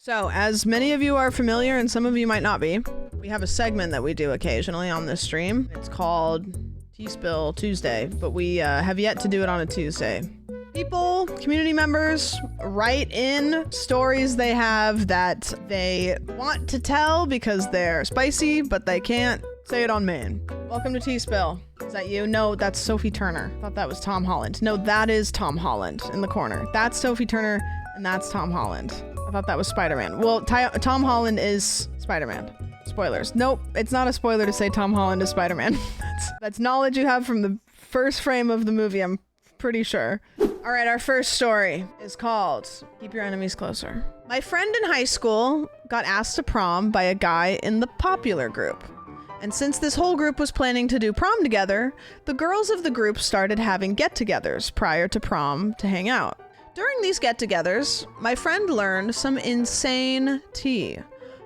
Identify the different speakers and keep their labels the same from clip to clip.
Speaker 1: So, as many of you are familiar and some of you might not be, we have a segment that we do occasionally on this stream. It's called Tea Spill Tuesday, but we have yet to do it on a Tuesday. People, community members, write in stories they have that they want to tell because they're spicy, but they can't say it on main. Welcome to Tea Spill. Is that you? No, that's Sophie Turner. I thought that was Tom Holland. No, that is Tom Holland in the corner. That's Sophie Turner, and that's Tom Holland. I thought that was Spider-Man. Well, Tom Holland is Spider-Man. Spoilers. Nope, it's not a spoiler to say Tom Holland is Spider-Man. That's knowledge you have from the first frame of the movie, I'm pretty sure. All right, our first story is called Keep Your Enemies Closer. My friend in high school got asked to prom by a guy in the popular group. And since this whole group was planning to do prom together, the girls of the group started having get-togethers prior to prom to hang out. During these get-togethers, my friend learned some insane tea.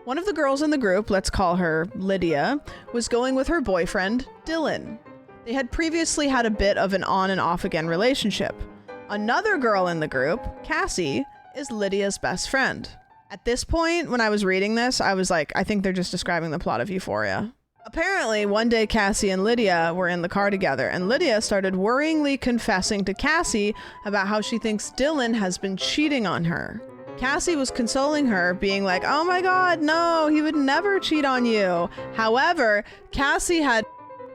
Speaker 1: One of the girls in the group, let's call her Lydia, was going with her boyfriend, Dylan. They had previously had a bit of an on and off again relationship. Another girl in the group, Cassie, is Lydia's best friend. At this point, when I was reading this, I was like, I think they're just describing the plot of Euphoria. Apparently, one day Cassie and Lydia were in the car together, and Lydia started worryingly confessing to Cassie about how she thinks Dylan has been cheating on her. Cassie was consoling her, being like, oh my god, no, he would never cheat on you. However, Cassie had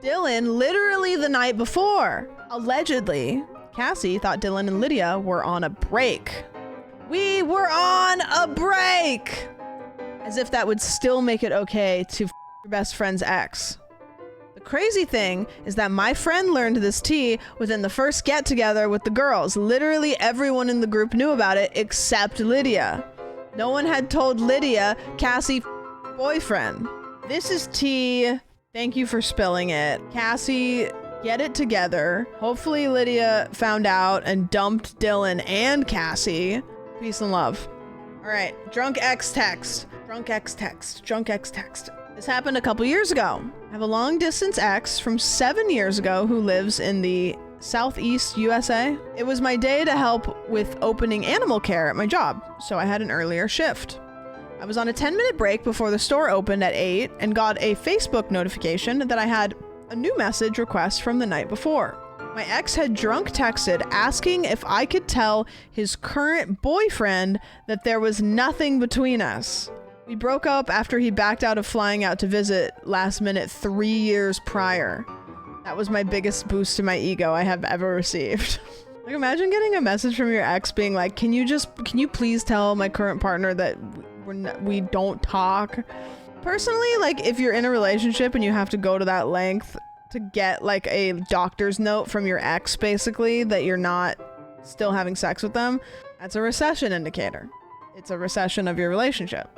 Speaker 1: Dylan literally the night before. Allegedly, Cassie thought Dylan and Lydia were on a break. We were on a break! As if that would still make it okay to your best friend's ex. The crazy thing is that my friend learned this tea within the first get-together with the girls. Literally everyone in the group knew about it except Lydia. No one had told Lydia Cassie's boyfriend. This is tea. Thank you for spilling it. Cassie, get it together. Hopefully Lydia found out and dumped Dylan and Cassie. Peace and love. All right, drunk ex text. Drunk ex text. Drunk ex text. This happened a couple years ago. I have a long distance ex from 7 years ago who lives in the Southeast USA. It was my day to help with opening animal care at my job, so I had an earlier shift. I was on a 10-minute break before the store opened at 8 and got a Facebook notification that I had a new message request from the night before. My ex had drunk texted asking if I could tell his current boyfriend that there was nothing between us. We broke up after he backed out of flying out to visit last minute 3 years prior. That was my biggest boost to my ego I have ever received. Like, imagine getting a message from your ex being like, can you please tell my current partner that we don't talk? Personally, like, if you're in a relationship and you have to go to that length to get like a doctor's note from your ex, basically, that you're not still having sex with them, that's a recession indicator. It's a recession of your relationship.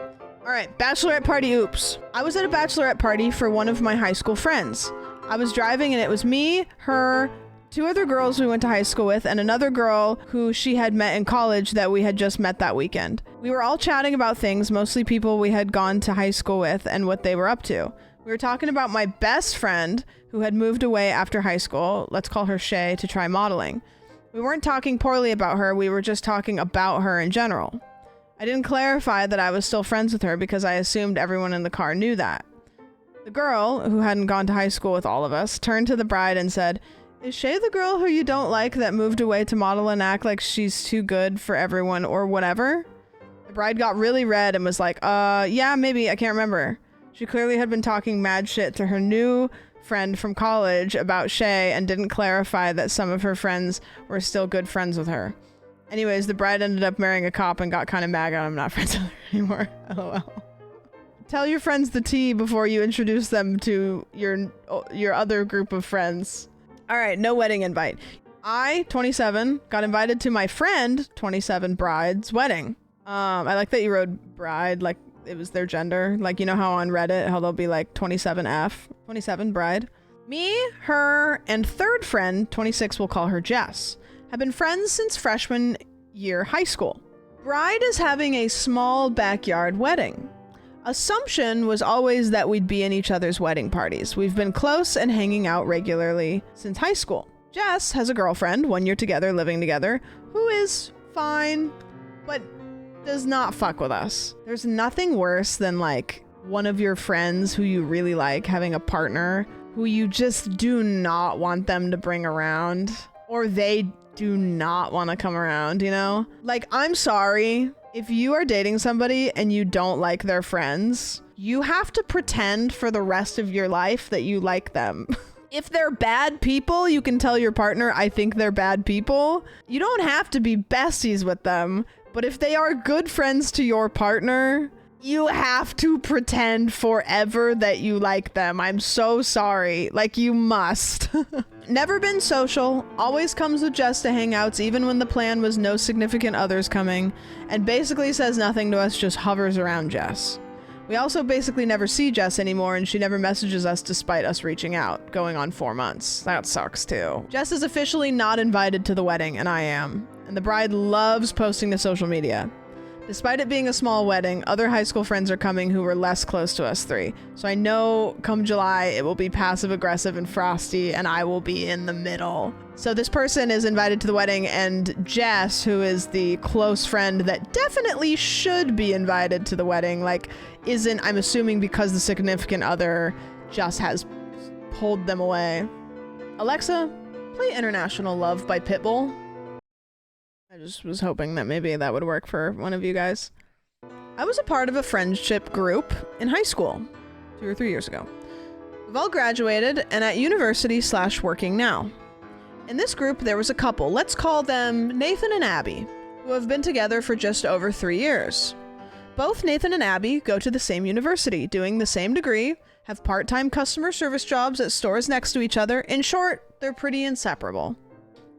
Speaker 1: All right, bachelorette party oops. I was at a bachelorette party for one of my high school friends. I was driving and it was me, her, two other girls we went to high school with, and another girl who she had met in college that we had just met that weekend. We were all chatting about things, mostly people we had gone to high school with and what they were up to. We were talking about my best friend who had moved away after high school, let's call her Shay, to try modeling. We weren't talking poorly about her, we were just talking about her in general. I didn't clarify that I was still friends with her because I assumed everyone in the car knew that. The girl, who hadn't gone to high school with all of us, turned to the bride and said, is Shay the girl who you don't like that moved away to model and act like she's too good for everyone or whatever? The bride got really red and was like, yeah, maybe, I can't remember. She clearly had been talking mad shit to her new friend from college about Shay and didn't clarify that some of her friends were still good friends with her. Anyways, the bride ended up marrying a cop and got kind of mad I'm not friends with her anymore. LOL. Tell your friends the tea before you introduce them to your other group of friends. All right, no wedding invite. I, 27, got invited to my friend, 27, bride's wedding. I like that you wrote bride like it was their gender. Like, you know how on Reddit, how they'll be like 27F, 27 bride. Me, her, and third friend, 26, we'll call her Jess, have been friends since freshman year high school. Bride is having a small backyard wedding. Assumption was always that we'd be in each other's wedding parties. We've been close and hanging out regularly since high school. Jess has a girlfriend, 1 year together, living together, who is fine, but does not fuck with us. There's nothing worse than like one of your friends who you really like having a partner who you just do not want them to bring around, or they do not want to come around, you know? Like, I'm sorry, if you are dating somebody and you don't like their friends, you have to pretend for the rest of your life that you like them. If they're bad people, you can tell your partner, I think they're bad people. You don't have to be besties with them, but if they are good friends to your partner, you have to pretend forever that you like them. I'm so sorry. Like, you must. Never been social, always comes with Jess to hangouts even when the plan was no significant others coming, and basically says nothing to us, just hovers around Jess. We also basically never see Jess anymore, and she never messages us despite us reaching out, going on 4 months. That sucks too. Jess is officially not invited to the wedding, and I am. And the bride loves posting to social media. Despite it being a small wedding, other high school friends are coming who were less close to us three. So I know come July, it will be passive aggressive and frosty, and I will be in the middle. So this person is invited to the wedding, and Jess, who is the close friend that definitely should be invited to the wedding, like isn't, I'm assuming because the significant other just has pulled them away. Alexa, play International Love by Pitbull. I just was hoping that maybe that would work for one of you guys. I was a part of a friendship group in high school 2 or 3 years ago. We've all graduated and at university / working now. In this group, there was a couple, let's call them Nathan and Abby, who have been together for just over 3 years. Both Nathan and Abby go to the same university, doing the same degree, have part-time customer service jobs at stores next to each other. In short, they're pretty inseparable.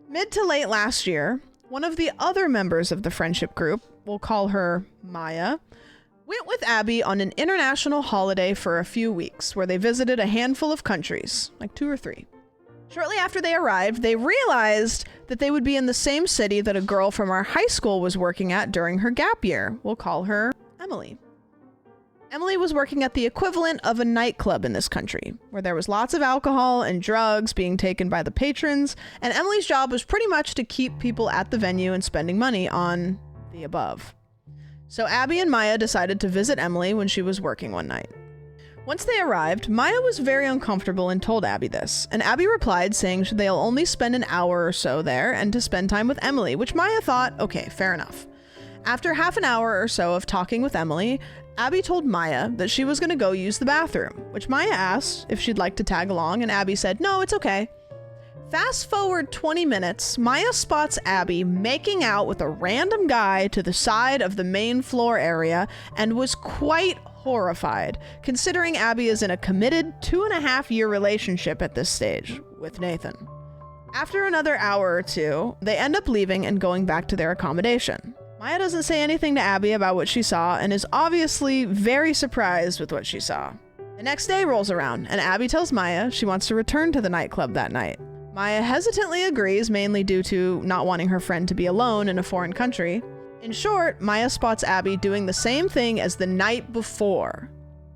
Speaker 1: Mid to late last year, one of the other members of the friendship group, we'll call her Maya, went with Abby on an international holiday for a few weeks where they visited a handful of countries, like 2 or 3. Shortly after they arrived, they realized that they would be in the same city that a girl from our high school was working at during her gap year. We'll call her Emily. Emily was working at the equivalent of a nightclub in this country, where there was lots of alcohol and drugs being taken by the patrons, and Emily's job was pretty much to keep people at the venue and spending money on the above. So Abby and Maya decided to visit Emily when she was working one night. Once they arrived, Maya was very uncomfortable and told Abby this, and Abby replied saying they'll only spend an hour or so there and to spend time with Emily, which Maya thought, okay, fair enough. After half an hour or so of talking with Emily, Abby told Maya that she was going to go use the bathroom, which Maya asked if she'd like to tag along, and Abby said, no, it's okay. Fast forward 20 minutes, Maya spots Abby making out with a random guy to the side of the main floor area and was quite horrified, considering Abby is in a committed 2.5-year relationship at this stage with Nathan. After another hour or two, they end up leaving and going back to their accommodation. Maya doesn't say anything to Abby about what she saw and is obviously very surprised with what she saw. The next day rolls around and Abby tells Maya she wants to return to the nightclub that night. Maya hesitantly agrees, mainly due to not wanting her friend to be alone in a foreign country. In short, Maya spots Abby doing the same thing as the night before.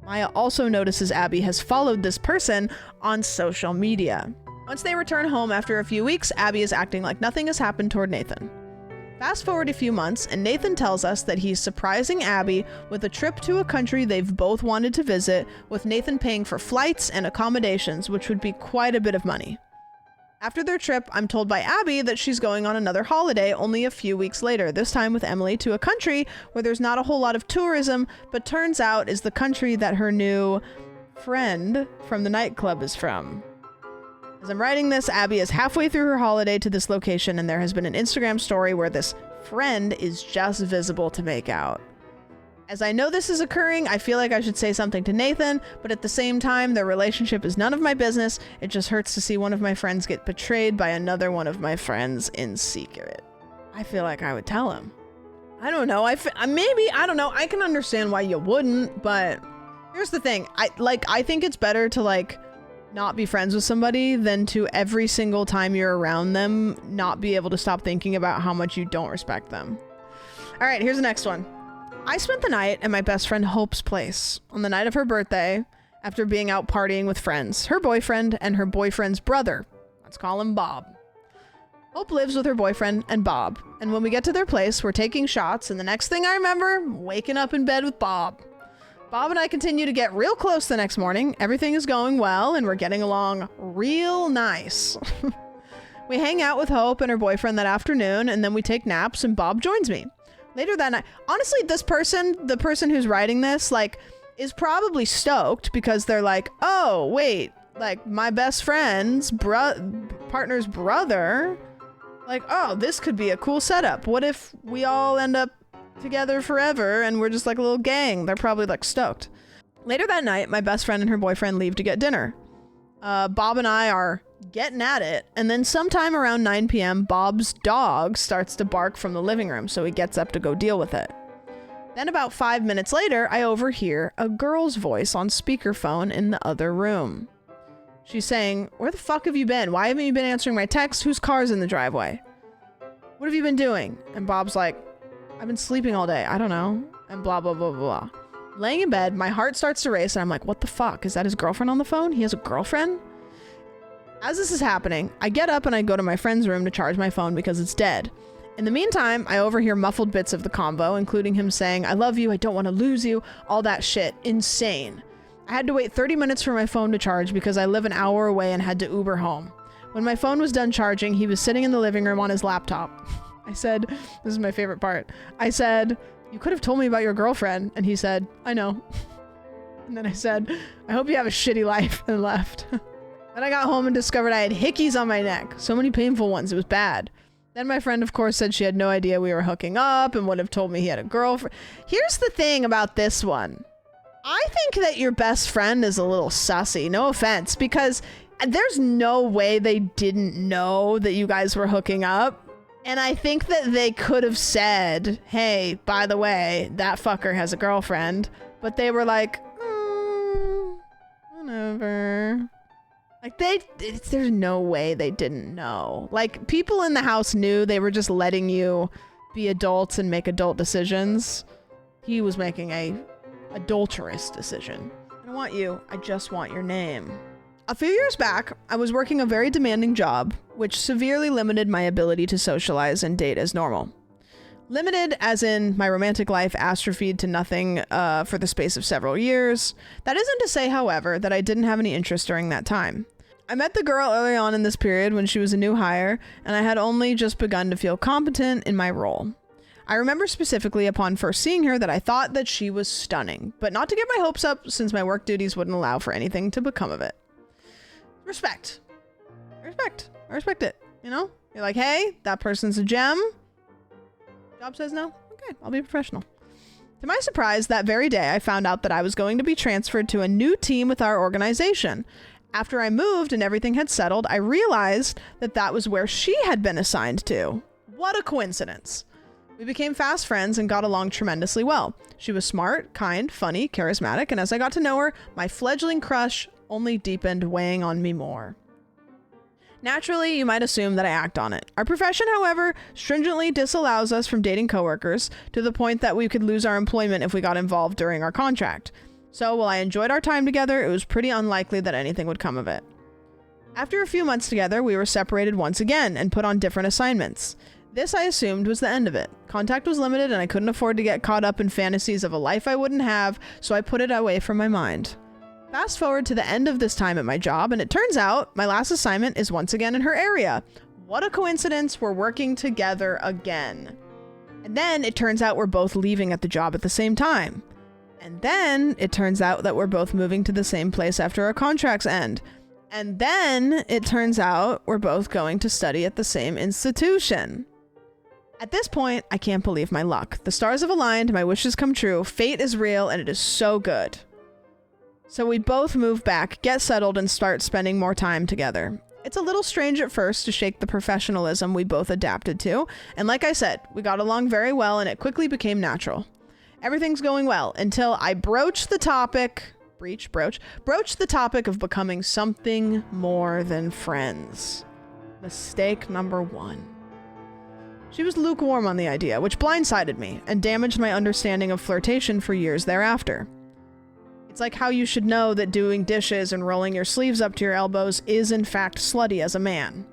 Speaker 1: Maya also notices Abby has followed this person on social media. Once they return home after a few weeks, Abby is acting like nothing has happened toward Nathan. Fast forward a few months, and Nathan tells us that he's surprising Abby with a trip to a country they've both wanted to visit, with Nathan paying for flights and accommodations, which would be quite a bit of money. After their trip, I'm told by Abby that she's going on another holiday only a few weeks later, this time with Emily to a country where there's not a whole lot of tourism, but turns out is the country that her new friend from the nightclub is from. As I'm writing this, Abby is halfway through her holiday to this location, and there has been an Instagram story where this friend is just visible to make out. As I know this is occurring, I feel like I should say something to Nathan, but at the same time, their relationship is none of my business. It just hurts to see one of my friends get betrayed by another one of my friends in secret. I feel like I would tell him. I don't know. Maybe, I don't know. I can understand why you wouldn't, but here's the thing. I think it's better to not be friends with somebody than to every single time you're around them not be able to stop thinking about how much you don't respect them. All right, here's the next one. I spent the night at my best friend Hope's place on the night of her birthday after being out partying with friends, her boyfriend and her boyfriend's brother. Let's call him Bob. Hope lives with her boyfriend and Bob, and when we get to their place, we're taking shots, and the next thing I remember, waking up in bed with Bob. Bob and I continue to get real close the next morning. Everything is going well, and we're getting along real nice. We hang out with Hope and her boyfriend that afternoon, and then we take naps, and Bob joins me. Later that night, honestly, the person who's writing this, like, is probably stoked because they're like, oh, wait, like, my best friend's partner's brother, like, oh, this could be a cool setup. What if we all end up together forever and we're just like a little gang? They're probably like stoked. Later that night, my best friend and her boyfriend leave to get dinner. Bob and I are getting at it, and then sometime around 9 p.m., Bob's dog starts to bark from the living room, so he gets up to go deal with it. Then about 5 minutes later, I overhear a girl's voice on speakerphone in the other room. She's saying, where the fuck have you been? Why haven't you been answering my texts? Whose car's in the driveway? What have you been doing? And Bob's like, I've been sleeping all day. I don't know. And blah, blah, blah, blah. Laying in bed, my heart starts to race, and I'm like, what the fuck? Is that his girlfriend on the phone? He has a girlfriend? As this is happening, I get up and I go to my friend's room to charge my phone because it's dead. In the meantime, I overhear muffled bits of the convo, including him saying, I love you, I don't want to lose you, all that shit. Insane. I had to wait 30 minutes for my phone to charge because I live an hour away and had to Uber home. When my phone was done charging, he was sitting in the living room on his laptop. I said, this is my favorite part. I said, you could have told me about your girlfriend. And he said, I know. And then I said, I hope you have a shitty life, and left. Then I got home and discovered I had hickeys on my neck. So many painful ones. It was bad. Then my friend, of course, said she had no idea we were hooking up and would have told me he had a girlfriend. Here's the thing about this one. I think that your best friend is a little sussy. No offense, because there's no way they didn't know that you guys were hooking up. And I think that they could have said, hey, by the way, that fucker has a girlfriend. But they were like, whatever. Like, there's no way they didn't know. Like, people in the house knew. They were just letting you be adults and make adult decisions. He was making a adulterous decision. I don't want you. I just want your name. A few years back, I was working a very demanding job, which severely limited my ability to socialize and date as normal. Limited as in my romantic life atrophied to nothing for the space of several years. That isn't to say, however, that I didn't have any interest during that time. I met the girl early on in this period when she was a new hire, and I had only just begun to feel competent in my role. I remember specifically upon first seeing her that I thought that she was stunning, but not to get my hopes up since my work duties wouldn't allow for anything to become of it. Respect. I respect it, you know? You're like, hey, that person's a gem. Job says no? Okay, I'll be professional. To my surprise, that very day, I found out that I was going to be transferred to a new team with our organization. After I moved and everything had settled, I realized that that was where she had been assigned to. What a coincidence. We became fast friends and got along tremendously well. She was smart, kind, funny, charismatic, and as I got to know her, my fledgling crush only deepened, weighing on me more. Naturally, you might assume that I act on it. Our profession, however, stringently disallows us from dating coworkers to the point that we could lose our employment if we got involved during our contract. So while I enjoyed our time together, it was pretty unlikely that anything would come of it. After a few months together, we were separated once again and put on different assignments. This, I assumed, was the end of it. Contact was limited and I couldn't afford to get caught up in fantasies of a life I wouldn't have, so I put it away from my mind. Fast forward to the end of this time at my job, and it turns out my last assignment is once again in her area. What a coincidence, we're working together again. And then it turns out we're both leaving at the job at the same time. And then it turns out that we're both moving to the same place after our contracts end. And then it turns out we're both going to study at the same institution. At this point, I can't believe my luck. The stars have aligned, my wishes come true, fate is real, and it is so good. So we both move back, get settled, and start spending more time together. It's a little strange at first to shake the professionalism we both adapted to, and like I said, we got along very well and it quickly became natural. Everything's going well until I broach the topic of becoming something more than friends. Mistake number 1. She was lukewarm on the idea, which blindsided me and damaged my understanding of flirtation for years thereafter. It's like how you should know that doing dishes and rolling your sleeves up to your elbows is in fact slutty as a man.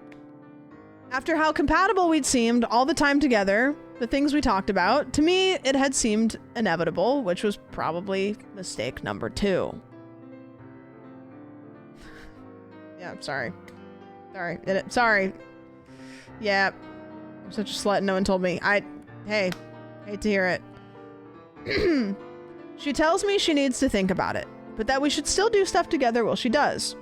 Speaker 1: After how compatible we'd seemed all the time together, the things we talked about, to me, it had seemed inevitable, which was probably mistake number 2. Yeah, sorry. Sorry. Yeah, I'm such a slut. No one told me. Hey, hate to hear it. She tells me she needs to think about it, but that we should still do stuff together while she does.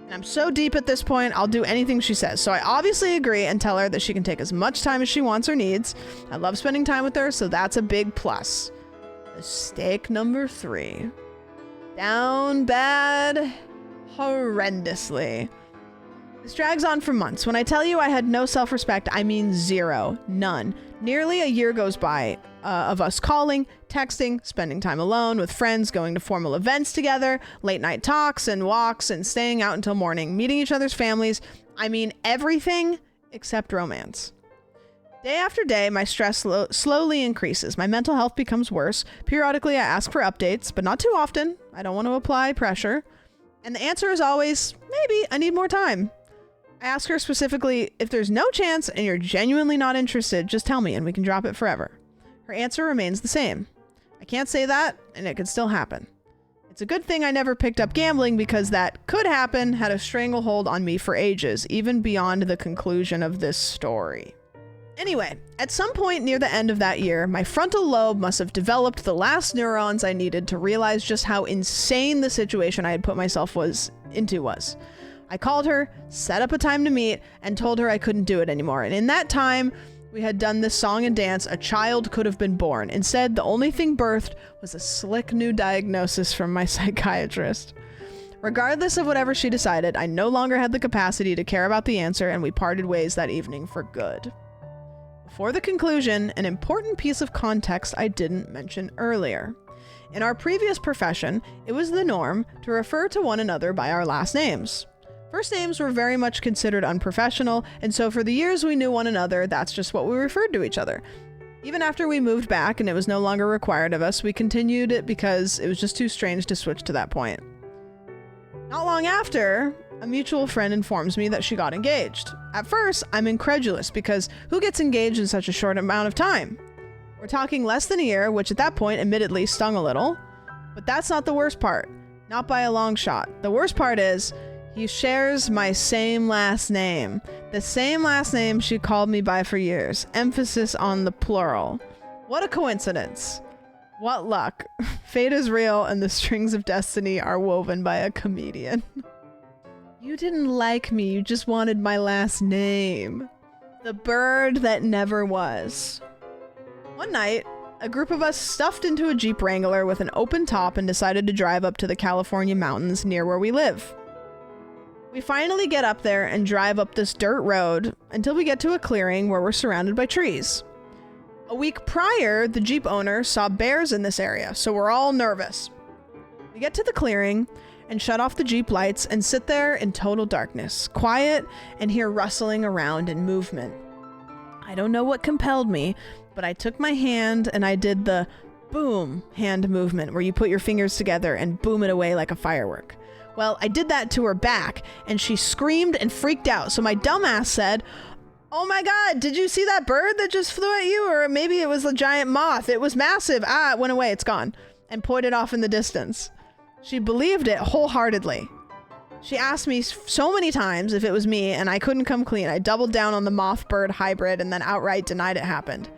Speaker 1: And I'm so deep at this point, I'll do anything she says. So I obviously agree and tell her that she can take as much time as she wants or needs. I love spending time with her, so that's a big plus. Mistake number 3. Down bad horrendously. This drags on for months. When I tell you I had no self-respect, I mean 0. None. Nearly a year goes by of us calling, texting, spending time alone with friends, going to formal events together, late night talks and walks, and staying out until morning, meeting each other's families. I mean everything except romance. Day after day, my stress slowly increases. My mental health becomes worse. Periodically, I ask for updates, but not too often. I don't want to apply pressure. And the answer is always, maybe, I need more time. I ask her specifically, if there's no chance and you're genuinely not interested, just tell me and we can drop it forever. Her answer remains the same. I can't say that, and it could still happen. It's a good thing I never picked up gambling, because that could happen had a stranglehold on me for ages, even beyond the conclusion of this story. Anyway, at some point near the end of that year, my frontal lobe must have developed the last neurons I needed to realize just how insane the situation I had put myself into was. I called her, set up a time to meet, and told her I couldn't do it anymore. And in that time, we had done this song and dance, a child could have been born. Instead, the only thing birthed was a slick new diagnosis from my psychiatrist. Regardless of whatever she decided, I no longer had the capacity to care about the answer, and we parted ways that evening for good. Before the conclusion, an important piece of context I didn't mention earlier. In our previous profession, it was the norm to refer to one another by our last names. First names were very much considered unprofessional, and so for the years we knew one another, that's just what we referred to each other. Even after we moved back and it was no longer required of us, we continued it because it was just too strange to switch to that point. Not long after, a mutual friend informs me that she got engaged. At first, I'm incredulous because who gets engaged in such a short amount of time? We're talking less than a year, which at that point admittedly stung a little. But that's not the worst part. Not by a long shot. The worst part is, he shares my same last name. The same last name she called me by for years. Emphasis on the plural. What a coincidence. What luck. Fate is real and the strings of destiny are woven by a comedian. You didn't like me, you just wanted my last name. The bird that never was. One night, a group of us stuffed into a Jeep Wrangler with an open top and decided to drive up to the California mountains near where we live. We finally get up there and drive up this dirt road until we get to a clearing where we're surrounded by trees. A week prior, the Jeep owner saw bears in this area, so we're all nervous. We get to the clearing and shut off the Jeep lights and sit there in total darkness, quiet, and hear rustling around and movement. I don't know what compelled me, but I took my hand and I did the boom hand movement where you put your fingers together and boom it away like a firework. Well, I did that to her back, and she screamed and freaked out. So my dumbass said, "Oh my God, did you see that bird that just flew at you? Or maybe it was a giant moth. It was massive. Ah, it went away. It's gone." And pointed off in the distance. She believed it wholeheartedly. She asked me so many times if it was me, and I couldn't come clean. I doubled down on the moth-bird hybrid and then outright denied it happened.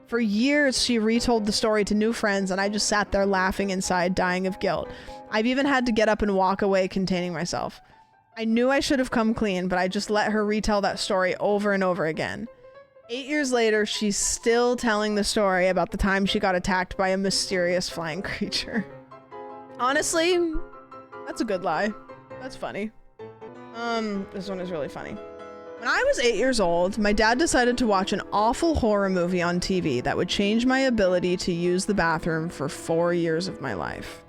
Speaker 1: For years, she retold the story to new friends, and I just sat there laughing inside, dying of guilt. I've even had to get up and walk away containing myself. I knew I should have come clean, but I just let her retell that story over and over again. 8 years later, she's still telling the story about the time she got attacked by a mysterious flying creature. Honestly, that's a good lie. That's funny. This one is really funny. When I was 8 years old, my dad decided to watch an awful horror movie on TV that would change my ability to use the bathroom for 4 years of my life.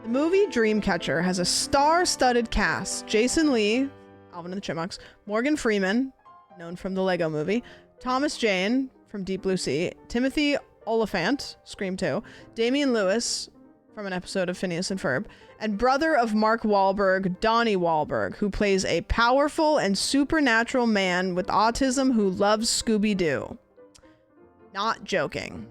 Speaker 1: The movie Dreamcatcher has a star-studded cast. Jason Lee, Alvin and the Chipmunks, Morgan Freeman, known from the Lego Movie, Thomas Jane from Deep Blue Sea, Timothy Oliphant, Scream 2, Damian Lewis from an episode of Phineas and Ferb, and brother of Mark Wahlberg, Donnie Wahlberg, who plays a powerful and supernatural man with autism who loves Scooby-Doo. Not joking.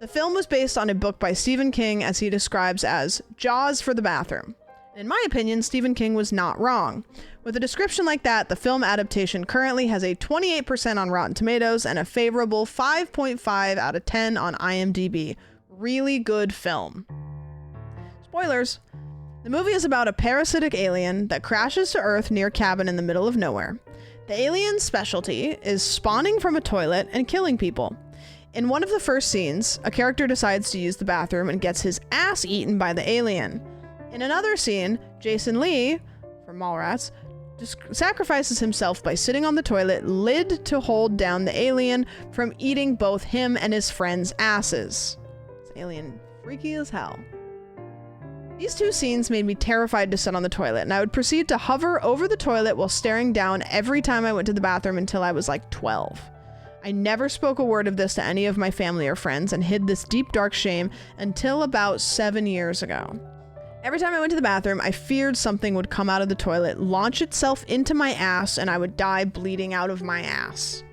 Speaker 1: The film was based on a book by Stephen King, as he describes as Jaws for the bathroom. In my opinion, Stephen King was not wrong. With a description like that, the film adaptation currently has a 28% on Rotten Tomatoes and a favorable 5.5 out of 10 on IMDb. Really good film. Spoilers. The movie is about a parasitic alien that crashes to Earth near a cabin in the middle of nowhere. The alien's specialty is spawning from a toilet and killing people. In one of the first scenes, a character decides to use the bathroom and gets his ass eaten by the alien. In another scene, Jason Lee, from Mallrats, sacrifices himself by sitting on the toilet lid to hold down the alien from eating both him and his friends' asses. This alien freaky as hell. These two scenes made me terrified to sit on the toilet, and I would proceed to hover over the toilet while staring down every time I went to the bathroom until I was like 12. I never spoke a word of this to any of my family or friends and hid this deep dark shame until about 7 years ago. Every time I went to the bathroom, I feared something would come out of the toilet, launch itself into my ass, and I would die bleeding out of my ass.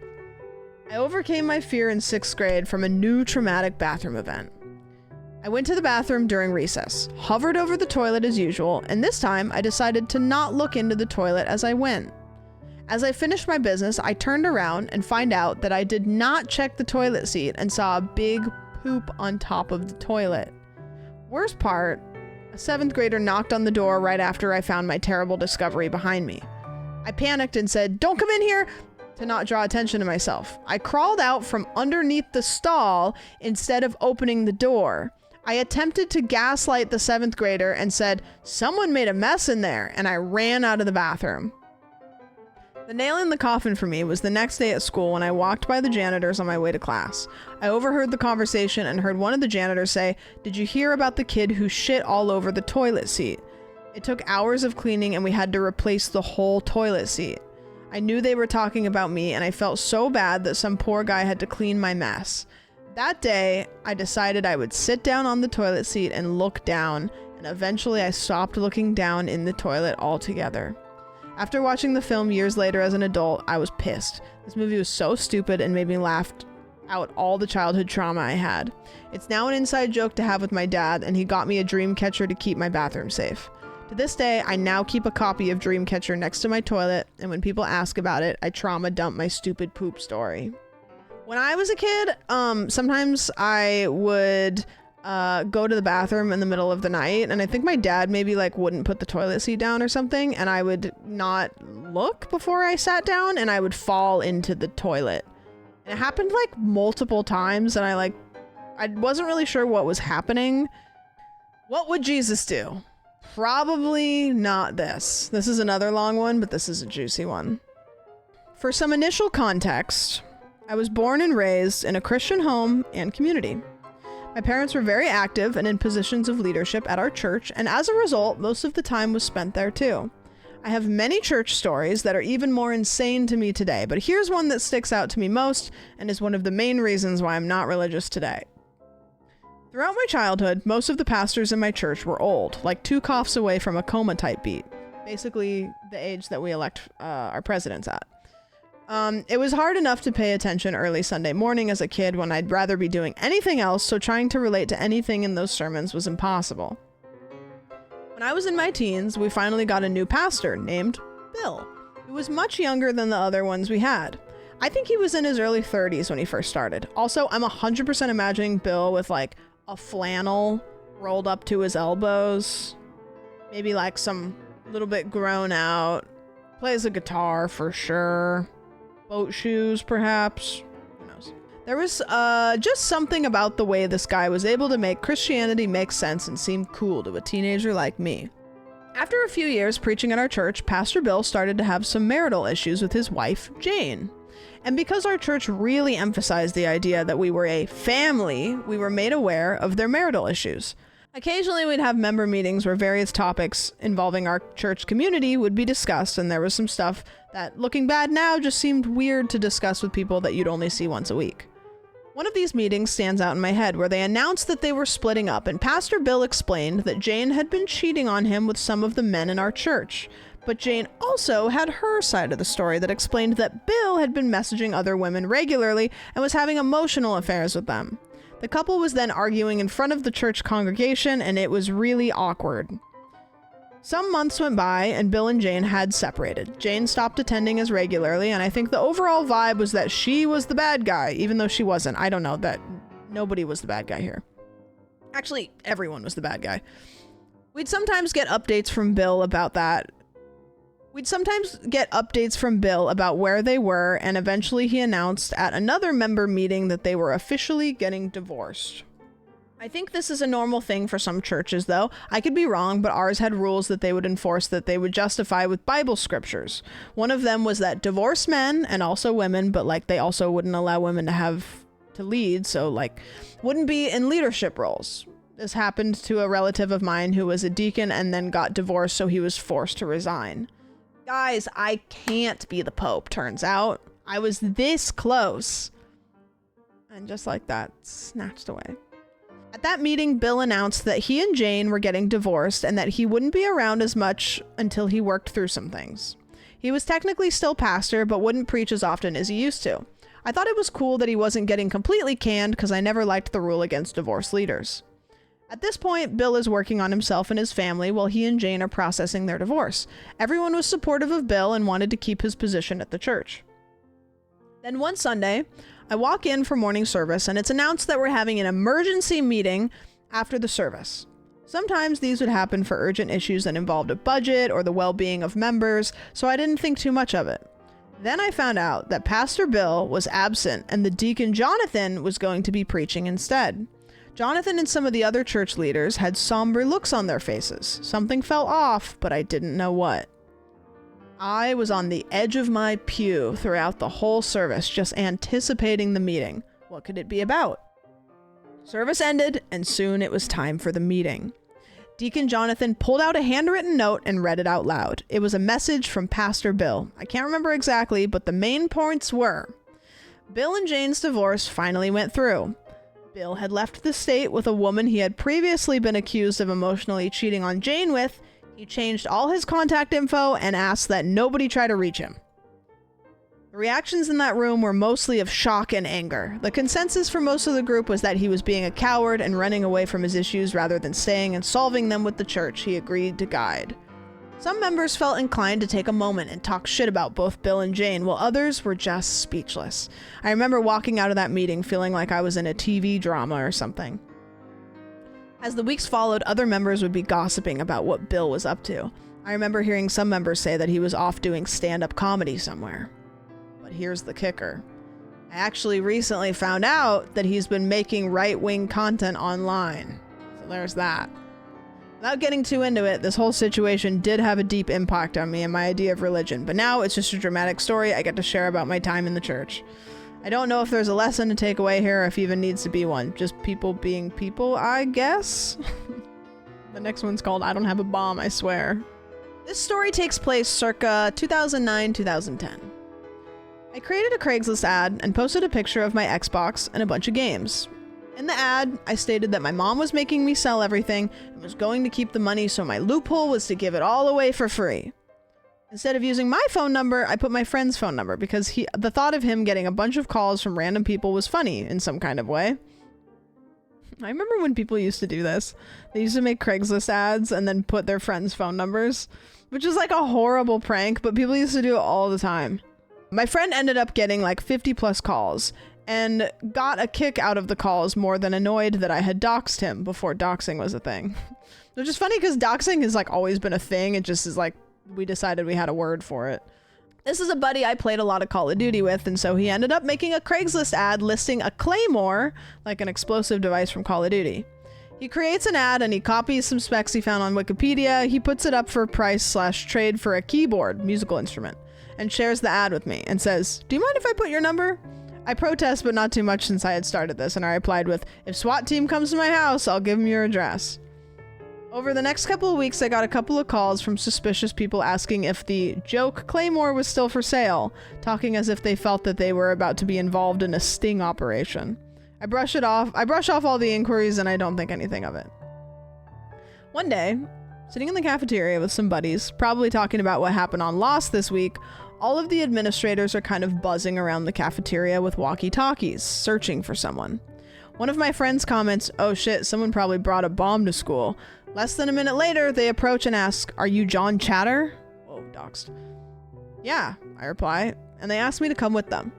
Speaker 1: I overcame my fear in 6th grade from a new traumatic bathroom event. I went to the bathroom during recess, hovered over the toilet as usual, and this time I decided to not look into the toilet as I went. As I finished my business, I turned around and find out that I did not check the toilet seat and saw a big poop on top of the toilet. Worst part, a 7th grader knocked on the door right after I found my terrible discovery behind me. I panicked and said, "Don't come in here," to not draw attention to myself. I crawled out from underneath the stall instead of opening the door. I attempted to gaslight the 7th grader and said, "Someone made a mess in there," and I ran out of the bathroom. The nail in the coffin for me was the next day at school when I walked by the janitors on my way to class. I overheard the conversation and heard one of the janitors say, "Did you hear about the kid who shit all over the toilet seat?" It took hours of cleaning and we had to replace the whole toilet seat. I knew they were talking about me and I felt so bad that some poor guy had to clean my mess. That day, I decided I would sit down on the toilet seat and look down, and eventually I stopped looking down in the toilet altogether. After watching the film years later as an adult, I was pissed. This movie was so stupid and made me laugh out all the childhood trauma I had. It's now an inside joke to have with my dad, and he got me a Dreamcatcher to keep my bathroom safe. To this day, I now keep a copy of Dreamcatcher next to my toilet, and when people ask about it, I trauma dump my stupid poop story. When I was a kid, sometimes I would go to the bathroom in the middle of the night, and I think my dad maybe like wouldn't put the toilet seat down or something, and I would not look before I sat down and I would fall into the toilet. And it happened like multiple times, and I wasn't really sure what was happening. What would Jesus do? Probably not this. This is another long one, but this is a juicy one. For some initial context, I was born and raised in a Christian home and community. My parents were very active and in positions of leadership at our church, and as a result, most of the time was spent there too. I have many church stories that are even more insane to me today, but here's one that sticks out to me most and is one of the main reasons why I'm not religious today. Throughout my childhood, most of the pastors in my church were old, like 2 coughs away from a coma type beat, basically the age that we elect our presidents at. It was hard enough to pay attention early Sunday morning as a kid when I'd rather be doing anything else, so trying to relate to anything in those sermons was impossible. When I was in my teens, we finally got a new pastor named Bill, who was much younger than the other ones we had. I think he was in his early 30s when he first started. Also, I'm 100% imagining Bill with like a flannel rolled up to his elbows, maybe like some little bit grown out, plays a guitar for sure. Boat shoes, perhaps. Who knows? There was just something about the way this guy was able to make Christianity make sense and seem cool to a teenager like me. After a few years preaching at our church, Pastor Bill started to have some marital issues with his wife, Jane. And because our church really emphasized the idea that we were a family, we were made aware of their marital issues. Occasionally, we'd have member meetings where various topics involving our church community would be discussed, and there was some stuff that, looking bad now, just seemed weird to discuss with people that you'd only see once a week. One of these meetings stands out in my head where they announced that they were splitting up, and Pastor Bill explained that Jane had been cheating on him with some of the men in our church. But Jane also had her side of the story that explained that Bill had been messaging other women regularly and was having emotional affairs with them. The couple was then arguing in front of the church congregation, and it was really awkward. Some months went by, and Bill and Jane had separated. Jane stopped attending as regularly, and I think the overall vibe was that she was the bad guy, even though she wasn't. I don't know, that nobody was the bad guy here. Actually, everyone was the bad guy. We'd sometimes get updates from Bill about that. We'd sometimes get updates from Bill about where they were, and eventually he announced at another member meeting that they were officially getting divorced. I think this is a normal thing for some churches, though. I could be wrong, but ours had rules that they would enforce that they would justify with Bible scriptures. One of them was that divorced men, and also women, but like they also wouldn't allow women to lead, so like wouldn't be in leadership roles. This happened to a relative of mine who was a deacon and then got divorced, so he was forced to resign. Guys, I can't be the Pope, turns out. I was this close. And just like that, snatched away. At that meeting, Bill announced that he and Jane were getting divorced and that he wouldn't be around as much until he worked through some things. He was technically still pastor, but wouldn't preach as often as he used to. I thought it was cool that he wasn't getting completely canned because I never liked the rule against divorce leaders. At this point, Bill is working on himself and his family while he and Jane are processing their divorce. Everyone was supportive of Bill and wanted to keep his position at the church. Then one Sunday, I walk in for morning service and it's announced that we're having an emergency meeting after the service. Sometimes these would happen for urgent issues that involved a budget or the well-being of members, so I didn't think too much of it. Then I found out that Pastor Bill was absent and the deacon Jonathan was going to be preaching instead. Jonathan and some of the other church leaders had somber looks on their faces. Something fell off, but I didn't know what. I was on the edge of my pew throughout the whole service, just anticipating the meeting. What could it be about? Service ended, and soon it was time for the meeting. Deacon Jonathan pulled out a handwritten note and read it out loud. It was a message from Pastor Bill. I can't remember exactly, but the main points were: Bill and Jane's divorce finally went through. Bill had left the state with a woman he had previously been accused of emotionally cheating on Jane with. He changed all his contact info and asked that nobody try to reach him. The reactions in that room were mostly of shock and anger. The consensus for most of the group was that he was being a coward and running away from his issues rather than staying and solving them with the church he agreed to guide. Some members felt inclined to take a moment and talk shit about both Bill and Jane, while others were just speechless. I remember walking out of that meeting feeling like I was in a TV drama or something. As the weeks followed, other members would be gossiping about what Bill was up to. I remember hearing some members say that he was off doing stand-up comedy somewhere. But here's the kicker. I actually recently found out that he's been making right-wing content online. So there's that. Without getting too into it, this whole situation did have a deep impact on me and my idea of religion, but now it's just a dramatic story I get to share about my time in the church. I don't know if there's a lesson to take away here or if even needs to be one. Just people being people, I guess? The next one's called I Don't Have a Bomb, I Swear. This story takes place circa 2009-2010. I created a Craigslist ad and posted a picture of my Xbox and a bunch of games. In the ad, I stated that my mom was making me sell everything and was going to keep the money, so my loophole was to give it all away for free. Instead of using my phone number, I put my friend's phone number because the thought of him getting a bunch of calls from random people was funny in some kind of way. I remember when people used to do this. They used to make Craigslist ads and then put their friends' phone numbers, which is like a horrible prank, but people used to do it all the time. My friend ended up getting like 50 plus calls and got a kick out of the calls more than annoyed that I had doxed him before doxing was a thing. Which is funny because doxing has like always been a thing. It just is like, we decided we had a word for it. This is a buddy I played a lot of Call of Duty with, and so he ended up making a Craigslist ad listing a claymore, like an explosive device from Call of Duty. He creates an ad and he copies some specs he found on Wikipedia. He puts it up for price/trade for a keyboard, musical instrument, and shares the ad with me and says, "Do you mind if I put your number?" I protest, but not too much since I had started this, and I replied with, "If SWAT team comes to my house, I'll give him your address." Over the next couple of weeks, I got a couple of calls from suspicious people asking if the joke claymore was still for sale, talking as if they felt that they were about to be involved in a sting operation. I brush off all the inquiries and I don't think anything of it. One day, sitting in the cafeteria with some buddies, probably talking about what happened on Lost this week, all of the administrators are kind of buzzing around the cafeteria with walkie-talkies, searching for someone. One of my friends comments, "Oh shit, someone probably brought a bomb to school." Less than a minute later, they approach and ask, "Are you John Chatter?" Whoa, doxed. "Yeah," I reply, and they ask me to come with them.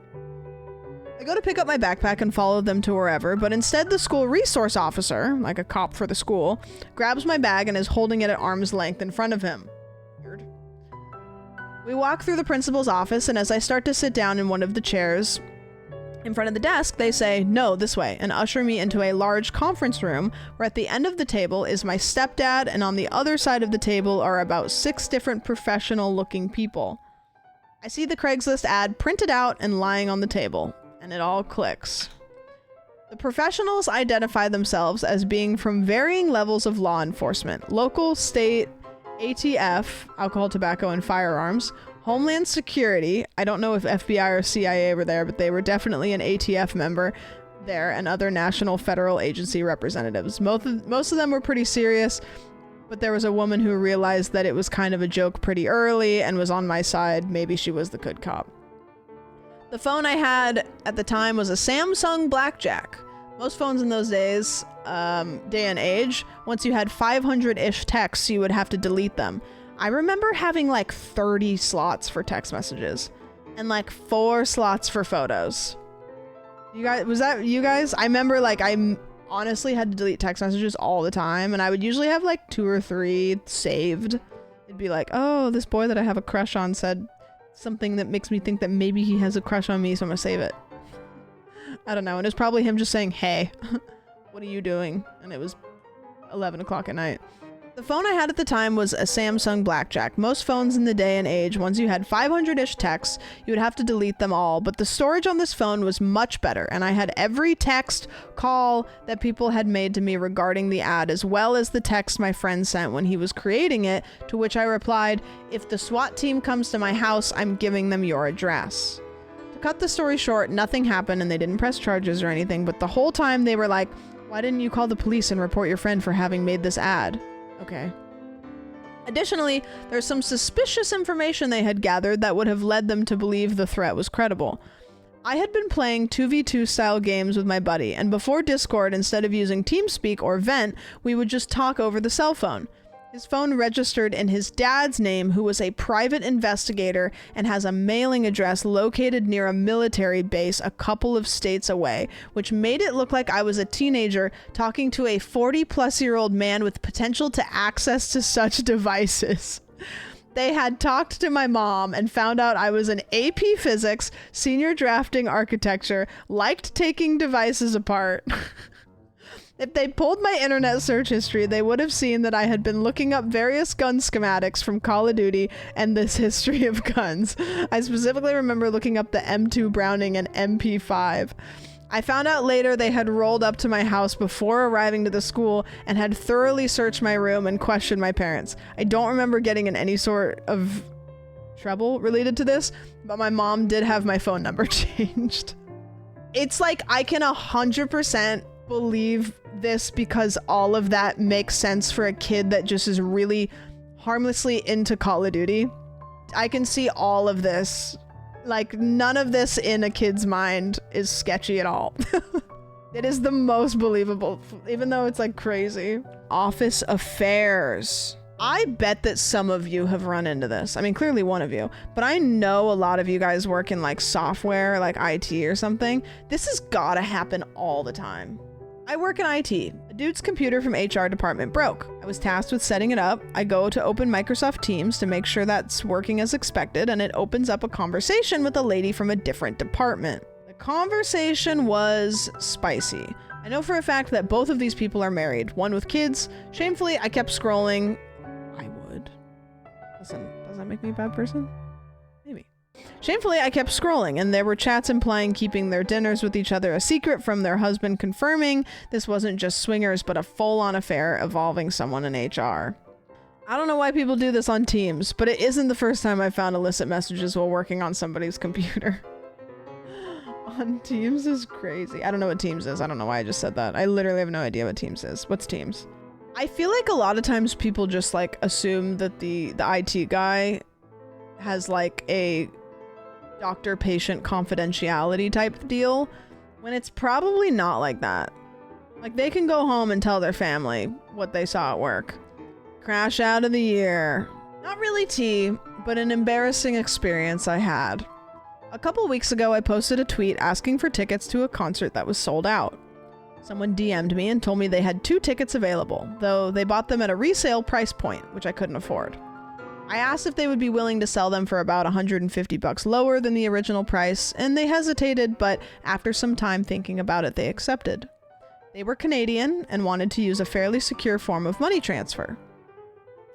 Speaker 1: I go to pick up my backpack and follow them to wherever, but instead the school resource officer, like a cop for the school, grabs my bag and is holding it at arm's length in front of him. Weird. We walk through the principal's office, and as I start to sit down in one of the chairs in front of the desk, they say, "No, this way," and usher me into a large conference room where at the end of the table is my stepdad, and on the other side of the table are about 6 different professional-looking people. I see the Craigslist ad printed out and lying on the table. And it all clicks. The professionals identify themselves as being from varying levels of law enforcement: local, state, ATF, alcohol, tobacco, and firearms, Homeland Security. I don't know if FBI or CIA were there, but they were definitely an ATF member there, and other national federal agency representatives. Most of them were pretty serious, but there was a woman who realized that it was kind of a joke pretty early and was on my side. Maybe she was the good cop. The phone I had at the time was a Samsung Blackjack. Most phones in those days, day and age, once you had 500-ish texts, you would have to delete them. I remember having like 30 slots for text messages and like 4 slots for photos. You guys, was that you guys? I remember like I honestly had to delete text messages all the time, and I would usually have like 2 or 3 saved. It'd be like, "Oh, this boy that I have a crush on said something that makes me think that maybe he has a crush on me, so I'm gonna save it." I don't know. And it was probably him just saying, "Hey, what are you doing?" And it was 11 o'clock at night. The phone I had at the time was a Samsung Blackjack. Most phones in the day and age, once you had 500-ish texts, you would have to delete them all, but the storage on this phone was much better, and I had every text, call that people had made to me regarding the ad, as well as the text my friend sent when he was creating it, to which I replied, "If the SWAT team comes to my house, I'm giving them your address." To cut the story short, nothing happened and they didn't press charges or anything, but the whole time they were like, "Why didn't you call the police and report your friend for having made this ad?" Okay. Additionally, there's some suspicious information they had gathered that would have led them to believe the threat was credible. I had been playing 2v2 style games with my buddy, and before Discord, instead of using TeamSpeak or Vent, we would just talk over the cell phone. His phone registered in his dad's name, who was a private investigator and has a mailing address located near a military base a couple of states away, which made it look like I was a teenager talking to a 40-plus-year-old man with potential to access to such devices. They had talked to my mom and found out I was an AP Physics, senior drafting architecture, liked taking devices apart. If they pulled my internet search history, they would have seen that I had been looking up various gun schematics from Call of Duty and this history of guns. I specifically remember looking up the M2 Browning and MP5. I found out later they had rolled up to my house before arriving to the school and had thoroughly searched my room and questioned my parents. I don't remember getting in any sort of trouble related to this, but my mom did have my phone number changed. It's like I can 100% believe this because all of that makes sense for a kid that just is really harmlessly into Call of Duty. I can see all of this. Like, none of this in a kid's mind is sketchy at all. It is the most believable, even though it's like crazy. Office affairs. I bet that some of you have run into this. I mean, clearly one of you, but I know a lot of you guys work in like software, like IT or something. This has gotta happen all the time. I work in IT. A dude's computer from HR department broke. I was tasked with setting it up. I go to open Microsoft Teams to make sure that's working as expected, and it opens up a conversation with a lady from a different department. The conversation was spicy. I know for a fact that both of these people are married, one with kids. Shamefully, I kept scrolling. I would. Listen, does that make me a bad person? Maybe. Shamefully, I kept scrolling, and there were chats implying keeping their dinners with each other a secret from their husband, confirming this wasn't just swingers, but a full-on affair involving someone in HR. I don't know why people do this on Teams, but it isn't the first time I've found illicit messages while working on somebody's computer. On Teams is crazy. I don't know what Teams is. I don't know why I just said that. I literally have no idea what Teams is. What's Teams? I feel like a lot of times people just like assume that the IT guy has like a doctor-patient confidentiality type deal, when it's probably not like that. Like, they can go home and tell their family what they saw at work. Crash out of the year. Not really tea, but an embarrassing experience I had. A couple weeks ago, I posted a tweet asking for tickets to a concert that was sold out. Someone DM'd me and told me they had 2 tickets available, though they bought them at a resale price point, which I couldn't afford. I asked if they would be willing to sell them for about $150 lower than the original price, and they hesitated, but after some time thinking about it, they accepted. They were Canadian and wanted to use a fairly secure form of money transfer.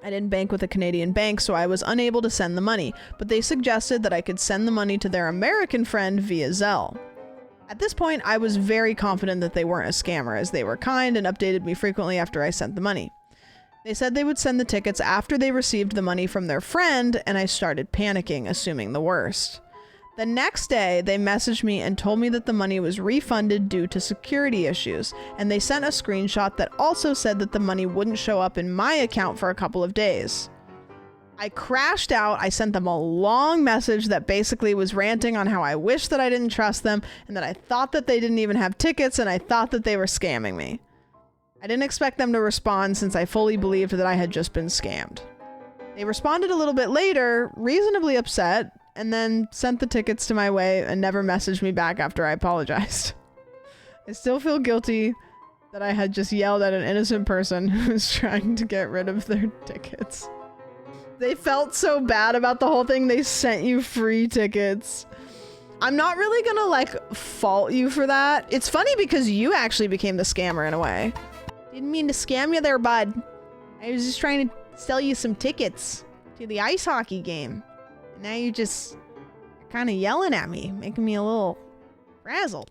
Speaker 1: I didn't bank with a Canadian bank, so I was unable to send the money, but they suggested that I could send the money to their American friend via Zelle. At this point, I was very confident that they weren't a scammer, as they were kind and updated me frequently after I sent the money. They said they would send the tickets after they received the money from their friend, and I started panicking, assuming the worst. The next day, they messaged me and told me that the money was refunded due to security issues, and they sent a screenshot that also said that the money wouldn't show up in my account for a couple of days. I crashed out. I sent them a long message that basically was ranting on how I wish that I didn't trust them, and that I thought that they didn't even have tickets, and I thought that they were scamming me. I didn't expect them to respond since I fully believed that I had just been scammed. They responded a little bit later, reasonably upset, and then sent the tickets to my way and never messaged me back after I apologized. I still feel guilty that I had just yelled at an innocent person who was trying to get rid of their tickets. They felt so bad about the whole thing, they sent you free tickets. I'm not really gonna like fault you for that. It's funny because you actually became the scammer in a way. Didn't mean to scam you there, bud. I was just trying to sell you some tickets to the ice hockey game. And now you're just kind of yelling at me, making me a little frazzled.